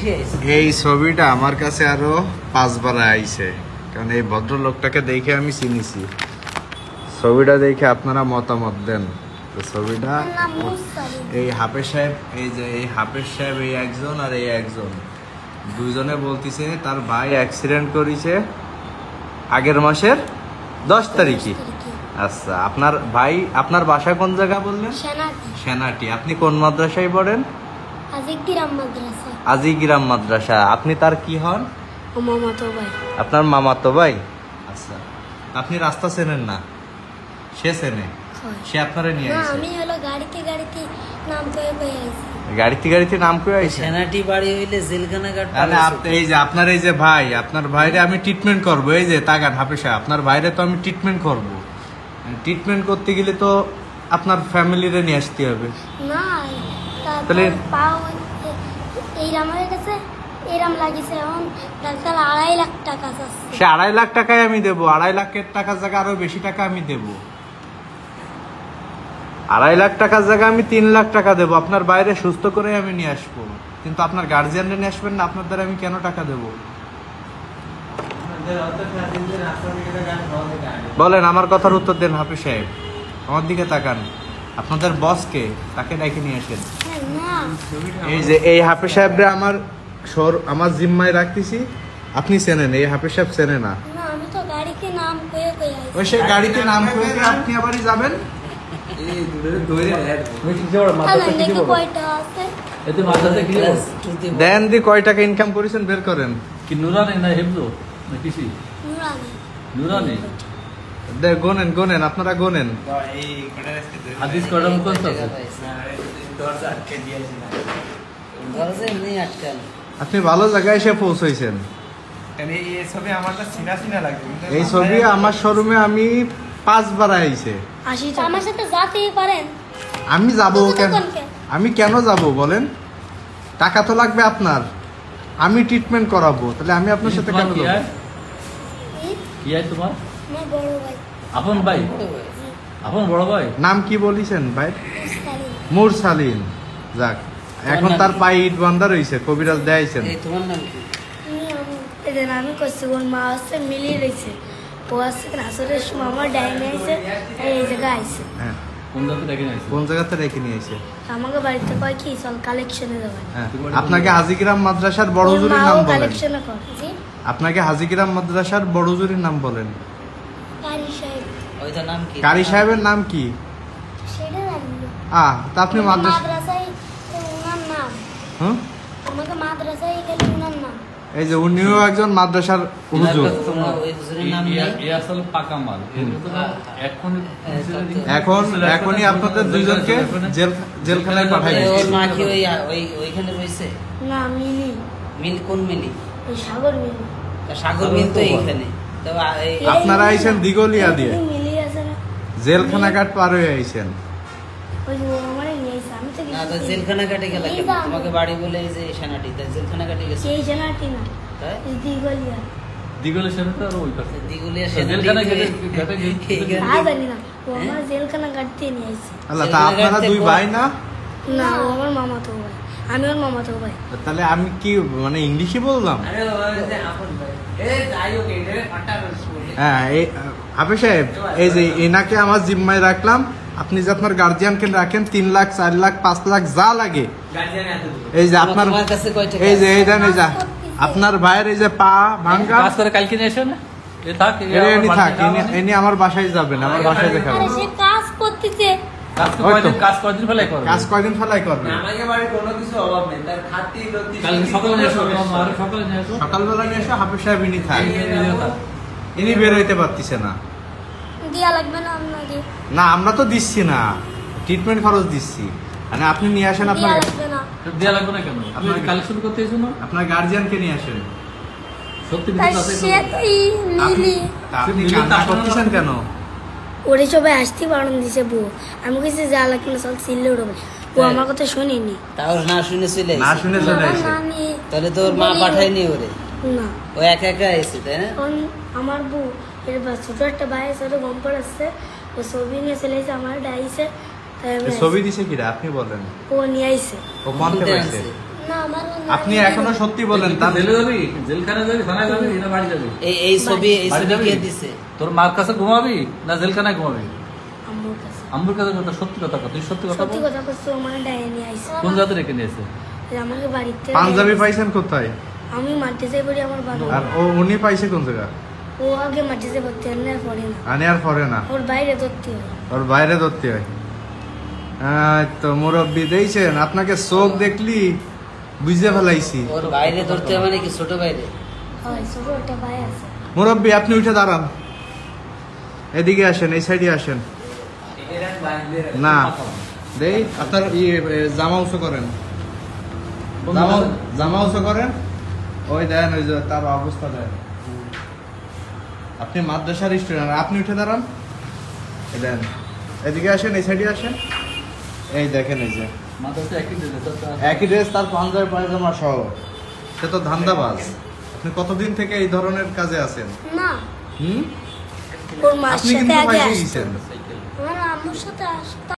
এই ছবিটা আমার কাছে আরো 5 বার আইছে, কারণ এই ভদ্রলোকটাকে দেখে আমি চিনিছি। ছবিটা দেখে আপনারা মতামত দেন। তো ছবিটা এই হাফেজ সাহেব, এই যে এই হাফেজ সাহেব, এই একজন আর এই একজন, দুইজনে বলতিছে তার ভাই অ্যাক্সিডেন্ট করেছে আগের মাসের 10 তারিখে। আচ্ছা, আপনার ভাই, আপনার বাসা কোন জায়গা বললেন? সেনাটি। আপনি কোন মাদ্রাসায় পড়েন? আজিগ্রাম মাদ্রাসা। আপনি তার কি হন? মামাতো ভাই। আপনার মামাতো ভাই। আচ্ছা, আপনি রাস্তা চেনেন না, সে চেনে, সে আপনারে নিয়ে আসে। আমি হলো গাড়িতে নাম কয়ে আইছি। গাড়িতে নাম কয়ে আইছে। সেনাটি বাড়ি হইলে জেলখানা কাট। তাহলে এই যে আপনার এই যে ভাই, আপনার ভাইরে আমি ট্রিটমেন্ট করব। এই যে তাকান হাফেজ সাহেব, আপনার ভাইরে তো আমি ট্রিটমেন্ট করব। ট্রিটমেন্ট করতে গেলে তো আপনার ফ্যামিলিরে নিয়ে আসতে হবে না। তাহলে পাও এইরাম হয়ে গেছে, এরাম লাগিছে। এখন ডাক্তার 2.5 লাখ টাকা চাচ্ছে। সে 2.5 লাখ টাকায় আমি দেবো। 2.5 লাখের টাকার জায়গায় আরো বেশি টাকা আমি দেবো। 2.5 লাখ টাকার জায়গায় আমি 3 লাখ টাকা দেবো। আপনার বাইরে সুস্থ করে আমি নিয়ে আসবো, কিন্তু আপনার গার্জিয়ানরা নিয়ে আসবেন না। আপনার দ্বারা আমি কেন টাকা দেবো বলেন? আমার কথার উত্তর দেন হাফেজ সাহেব। আমার দিকে তাকান। আপনাদের বসকে, তাকে ডেকে নিয়ে আসেন। এই যে এই হাফেজ সাহেবরা আমার জিম্মায় রাখতেছি। আপনি চেনেন? এই হাফেজ সাহেব চেনে না। আমি তো গাড়িতে নাম কয়ে আইছি। ওই সে গাড়িতে নাম কয়ে আপনি আবারই যাবেন। দেন দি কয় টাকা ইনকাম করেছেন বের করেন। কি নুরানি না হেবজো না কিসি? নুরানি। গোনেন আপনারা গোনেন। হাদিস কয়টা মুখস্থ আছে? আপনি ভালো জায়গায় এসে পৌঁছাইছেন। এই ছবি আমার শোরুমে আমি 5 বার আইছে। আমার সাথে যেতেই পারেন। আমি যাব কেন? আমি কেন যাব বলেন? টাকা তো লাগবে আপনার। আমি ট্রিটমেন্ট করাবো, তাহলে আমি আপনার সাথে কেন যাব? কি আই তোমার? আমার বড় ভাই। আপন ভাই? আপন বড় ভাই? নাম কি বলিছেন ভাই? মুরসালিন। যাক, এখন তার পায়ে ইট বান্ধা রইছে, কবিরাজ দেয়াইছেন। এই তোমার নাম কি? আমি কইছি ওর মা আছে মিলিয়ে রইছে। ও আছে রাসরের সময় আমার ডাইনে আইছে, এই জায়গায় আইছে। হ্যাঁ, কোন জায়গাতে রেখে নিয়েছে? কোন জায়গাতে রেখে নিয়ে আইছে? আমাকে বাড়িতে কয় কি চল কালেকশনে যাবেন। হ্যাঁ, আপনাকে হাজিগ্রাম মাদ্রাসার বড় হুজুরের নাম বলেন। কালেকশনে কর। জি, আপনাকে হাজিগ্রাম মাদ্রাসার বড় হুজুরের নাম বলেন। কারি সাহেব। ওইটার নাম কি? কারি সাহেবের নাম কি? সেটা জানি না। তা আপনি মাদ্রাসায় ওনার নাম। হুম, আমাকে মাদ্রাসায় গেলে ওনার নাম। এই যে উনিও একজন মাদ্রাসার হুজুর। ওই হুজুরের নাম নেই? এই আসলে পাকা মাল। এখনই আপনাদের দুইজনকে জেলখানায় পাঠাই দিচ্ছি। ওর মা কি ওইখানে রয়েছে? না, মিলি। মিল কোন মিলি? ওই সাগর মিলি। সাগর মিল তো এইখানে। তো আপনারা আইছেন দিগলিয়া দিয়ে, মিলি আছে না? জেলখানা ঘাট পার হয়ে আইছেন। ওই ও আমারে নিয়েছে, আমি তো না, তো জেলখানা কাটে গেল কেন? তোমাকে বাড়ি বলে এই যে সেনাটি, তাই জেলখানা কাটে গেছে? সেই সেনাটি না, তাই দিগলিয়া। দিগলের সাথে তো আর ওই পাশে দিগুলিয়া জেলখানা গেলে জানি না, ও আমার জেলখানা কাটতে নিয়ে আইছে। আল্লাহ, তা আপনারা দুই ভাই না? না, ও আমার মামাতো ভাই, আমি ওর মামাতো ভাই। তাহলে আমি কি মানে ইংলিশে বললাম? হ্যাঁ, এই হাফেজ সাহেব, এই যে এনাকে আমার জিম্মায় রাখলাম। আপনি যে আপনার গার্জিয়ানকে রাখেন 3 লাখ 4 লাখ 5 লাখ যা লাগে, এই যে আপনার এই যে এই দেন, এই যে আপনার ভাইয়ের এই যে পা ভাঙা কাজ করে কালকে নিয়ে এসো না। এ থাক, এনি আমার বাসায় যাবেন, আমার বাসায় দেখাবেন। আরে সে কাজ করতেছে। কাজ কয়দিন ফেলাই করবে? কাজ কয়দিন ফেলাই করবে? আমাকে বাড়ি কোনো কিছু অভাব নেই, তার খাতি লতি কালকে সকালে নিয়ে এসো, সকালে নিয়ে এসো। সকালবেলা নিয়ে এসো। হাফেজ সাহেব ইনি থাক, ইনি বের হইতে পারতেছে না। দিয়া লাগবে না আপনাকে? না, আমরা তো দিচ্ছি না, ট্রিটমেন্ট খরচ দিচ্ছি। মানে আপনি নিয়ে আসেন আপনার, দিয়া লাগবে না। দেয়া লাগবে না কেন? আপনি কালেকশন করতে এসো না, আপনার গার্জিয়ানকে নিয়ে আসেন। সত্যি তাই বিপদ আছে। সে তো এই মিলি। আপনি কান্না করতেছেন কেন? ওরে সবাই আসতে বারণ দিছে বউ। আমি কইছি যা লাগবে না, চল সিল্লে উঠবে। ও আমার কথা শুনিনি। তাও না শুনে চলে না শুনে চলে আসে। তাহলে তোর মা পাঠায়নি ওরে? না, ও একা একা এসে, তাই না? আমার বউ এর ছোট একটা ভাই ছোট গম্পর আসছে, ও ছবি নিয়ে চলে এসে আমার ডাইছে। তাই আমি ছবি দিছে কিরা আপনি বলেন? ও নিয়ে আইছে। ও কোনতে পাইছে? না আমার আপনি এখনো সত্যি বলেন তার জেলে যাবি, জেলখানায় যাবি, থানায় যাবি, না বাড়ি যাবি? এই ছবি বাড়ি যাবি? কে দিছে? তোর মার কাছে ঘুমাবি না জেলখানায় ঘুমাবি? আম্মুর কাছে আম্মুর কাছে কথা, সত্যি কথা কর, তুই সত্যি কথা সত্যি বল। কথা কইছো আমার ডাইনি আইছে কোন জাতের রেখে নিয়েছে? আমাকে বাড়িতে পাঞ্জাবি পাইছেন কোথায়? আমি মাটিতে পড়ি আমার বাবা আর উনি পাইছে কোন জায়গা? ও আগে মাটিতে পড়তে না পড়ে না আনে আর পরে না, ওর বাইরে ধরতে হয় ওর বাইরে ধরতে হয়। তো মুরব্বি দিয়েছেন, আপনাকে চোখ দেখলি বুঝতে ফেলাইছি। ওর বাইরে ধরতে হবে নাকি ছোট বাইরে? হয় ছোট একটা ভাই আছে মুরব্বি আপনি উঠে দাঁড়ান, এদিকে আসেন, এই সাইডে আসেন। না দেই আপনার জামা উঁচু করেন, জামা উঁচু করেন। ওই দেন, ওই যে তার অবস্থা দেন। আপনি মাদ্রাসার স্টুডেন্ট, আপনি উঠে দাঁড়ান। এই দেন, এদিকে আসেন, এই সাইডে আসেন। এই দেখেন, এই যে মাথাতে একই দিলে তো একই ড্রেস, তার পাঞ্জাবি পায়জামা সহ। সে তো ধান্দাবাজ। আপনি কতদিন থেকে এই ধরনের কাজে আছেন? না হুম, ওর মার আপনি সাথে কিন্তু আগে পাইয়ে আসতো গেছেন। আমার আম্মুর সাথে আসতো